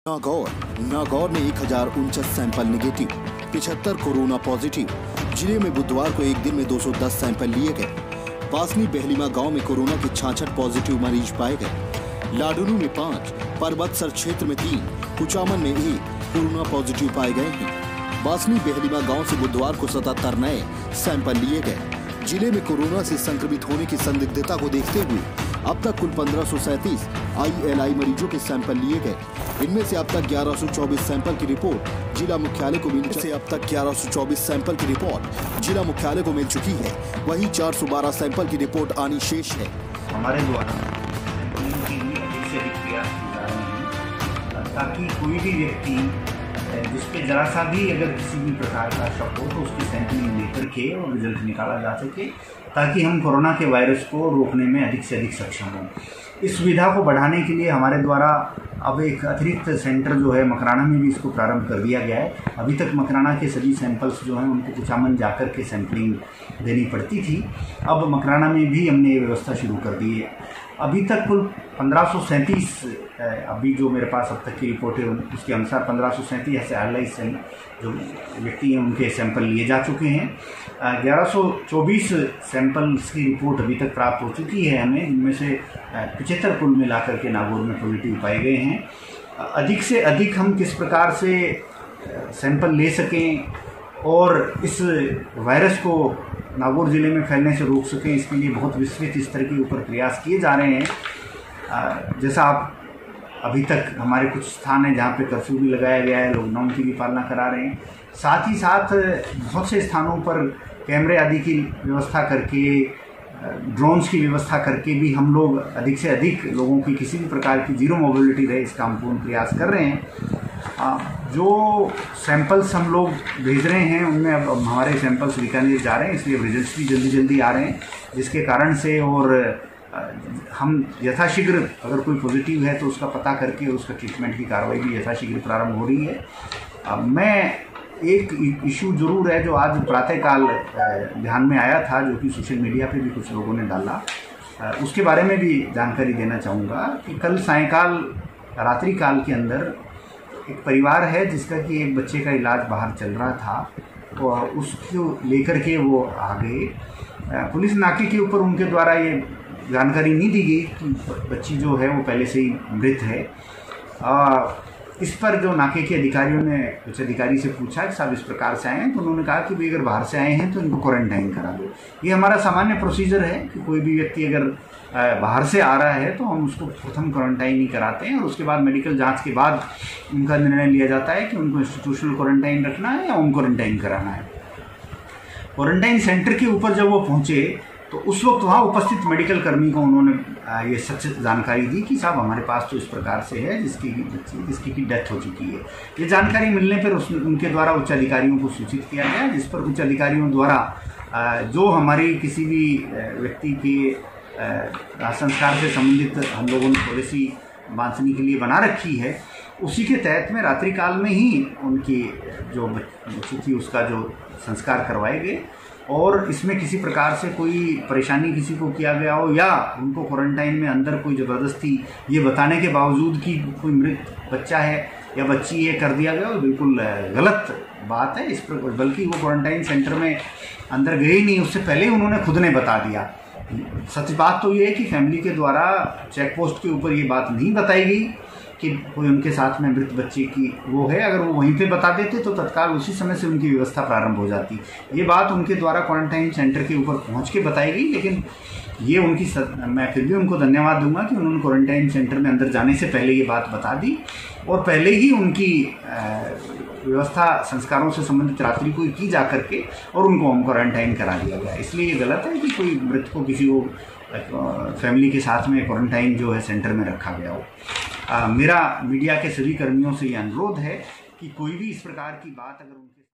नागौर में 1049 sample negative, 75 corona positive. जिले में बुधवार को एक दिन में 210 सैंपल लिए गए। बासनी बहलीमा गांव में कोरोना के 66 पॉजिटिव मरीज पाए गए। लाडुनू में 5, परबतसर क्षेत्र में 3, कुचामन में 1 कोरोना पॉजिटिव पाए गए हैं। बासनी बहलीमा गांव से बुधवार को 77 नए सैंपल लिए गए। जिले में कोरोना से संक्रमित होने की संदिग्धता को देखते हुए अब तक कुल 1537 ILI मरीजों के सैंपल लिए गए। इनमें से अब तक 1124 सैंपल की रिपोर्ट जिला मुख्यालय को मिल चुकी है। वहीं 412 सैंपल की रिपोर्ट आनी शेष है। हमारे द्वारा सैंपलिंग के लिए अधिक से अधिक प्रयास किए जा रहे हैं ताकि कोई भी व्यक्ति जिसपे जरा सा भी अगर किसी भी प्रकार का शक हो तो उसकी सैंपलिंग लेकर के और रिजल्ट निकाला जा सके, ताकि हम कोरोना के वायरस को रोकने में अधिक से अधिक सक्षम हों। इस सुविधा को बढ़ाने के लिए हमारे द्वारा अब एक अतिरिक्त सेंटर जो है मकराना में भी इसको प्रारंभ कर दिया गया है। अभी तक मकराना के सभी सैंपल्स जो हैं उनको कुचामन जाकर के सैंपलिंग देनी पड़ती थी। अब मकराना में भी हमने ये व्यवस्था शुरू कर दी है। अभी तक कुल 1537 अभी जो मेरे पास अब तक की रिपोर्ट है उसके अनुसार 1537 ऐसे ILI जो व्यक्ति हैं उनके सैंपल लिए जा चुके हैं। 1124 सैंपल्स की रिपोर्ट अभी तक प्राप्त हो चुकी है हमें, जिनमें से 75 कुल मिलाकर के नागौर में पॉजिटिव पाए गए हैं। अधिक से अधिक हम किस प्रकार से सैंपल ले सकें और इस वायरस को नागौर ज़िले में फैलने से रोक सकें, इसके लिए बहुत विस्तृत स्तर के ऊपर प्रयास किए जा रहे हैं। जैसा आप अभी तक हमारे कुछ स्थान हैं जहाँ पे कर्फ्यू भी लगाया गया है, लॉकडाउन की भी पालना करा रहे हैं। साथ ही साथ बहुत से स्थानों पर कैमरे आदि की व्यवस्था करके, ड्रोन्स की व्यवस्था करके भी हम लोग अधिक से अधिक लोगों की किसी भी प्रकार की जीरो मोबिलिटी रहे इसका हम पूर्ण प्रयास कर रहे हैं। जो सैंपल्स हम लोग भेज रहे हैं उनमें अब हमारे सैंपल्स बीकानेर जा रहे हैं, इसलिए रिजल्ट्स भी जल्दी जल्दी आ रहे हैं, जिसके कारण से और हम यथाशीघ्र अगर कोई पॉजिटिव है तो उसका पता करके उसका ट्रीटमेंट की कार्रवाई भी यथाशीघ्र प्रारंभ हो रही है। मैं एक इशू जरूर है जो आज प्रातःकाल ध्यान में आया था, जो कि सोशल मीडिया पे भी कुछ लोगों ने डाला, उसके बारे में भी जानकारी देना चाहूँगा कि कल सायंकाल रात्रि काल के अंदर एक परिवार है जिसका कि एक बच्चे का इलाज बाहर चल रहा था, तो उसको लेकर के वो आ गए। पुलिस नाके के ऊपर उनके द्वारा ये जानकारी नहीं दी गई कि बच्ची जो है वो पहले से ही मृत है। इस पर जो नाके के अधिकारियों ने कुछ अधिकारी से पूछा कि साहब इस प्रकार से आए हैं, तो उन्होंने कहा कि भाई अगर बाहर से आए हैं तो इनको क्वारंटाइन करा दो। ये हमारा सामान्य प्रोसीजर है कि कोई भी व्यक्ति अगर बाहर से आ रहा है तो हम उसको प्रथम क्वारंटाइन ही कराते हैं और उसके बाद मेडिकल जांच के बाद उनका निर्णय लिया जाता है कि उनको इंस्टीट्यूशनल क्वारंटाइन रखना है या होम क्वारंटाइन कराना है। क्वारंटाइन सेंटर के ऊपर जब वो पहुँचे तो उस वक्त वहाँ उपस्थित मेडिकल कर्मी को उन्होंने ये सच जानकारी दी कि साहब हमारे पास तो इस प्रकार से है जिसकी की डेथ हो चुकी है। ये जानकारी मिलने पर उनके द्वारा उच्च अधिकारियों को सूचित किया गया, जिस पर उच्च अधिकारियों द्वारा जो हमारी किसी भी व्यक्ति के संस्कार से संबंधित हम लोगों ने पॉलिसी बांधने के लिए बना रखी है, उसी के तहत में रात्रि काल में ही उनकी जो बच्ची थी उसका जो संस्कार करवाए गए और इसमें किसी प्रकार से कोई परेशानी किसी को किया गया हो या उनको क्वारंटाइन में अंदर कोई ज़बरदस्ती ये बताने के बावजूद कि कोई मृत बच्चा है या बच्ची है कर दिया गया हो, बिल्कुल गलत बात है। इस पर बल्कि वो क्वारंटाइन सेंटर में अंदर गए ही नहीं, उससे पहले उन्होंने खुद ने बता दिया। सच बात तो ये है कि फैमिली के द्वारा चेक पोस्ट के ऊपर ये बात नहीं बताई गई कि कोई उनके साथ में मृत बच्चे की वो है। अगर वो वहीं पे बता देते तो तत्काल उसी समय से उनकी व्यवस्था प्रारंभ हो जाती। ये बात उनके द्वारा क्वारंटाइन सेंटर के ऊपर पहुंच के बताई गई, लेकिन ये उनकी मैं फिर भी उनको धन्यवाद दूंगा कि उन्होंने क्वारंटाइन सेंटर में अंदर जाने से पहले ये बात बता दी और पहले ही उनकी व्यवस्था संस्कारों से संबंधित रात्रि को की जा करके और उनको होम क्वारंटाइन करा दिया गया। इसलिए ये गलत है कि कोई मृत को किसी को फैमिली के साथ में क्वारंटाइन जो है सेंटर में रखा गया हो। मेरा मीडिया के सभी कर्मियों से ये अनुरोध है कि कोई भी इस प्रकार की बात अगर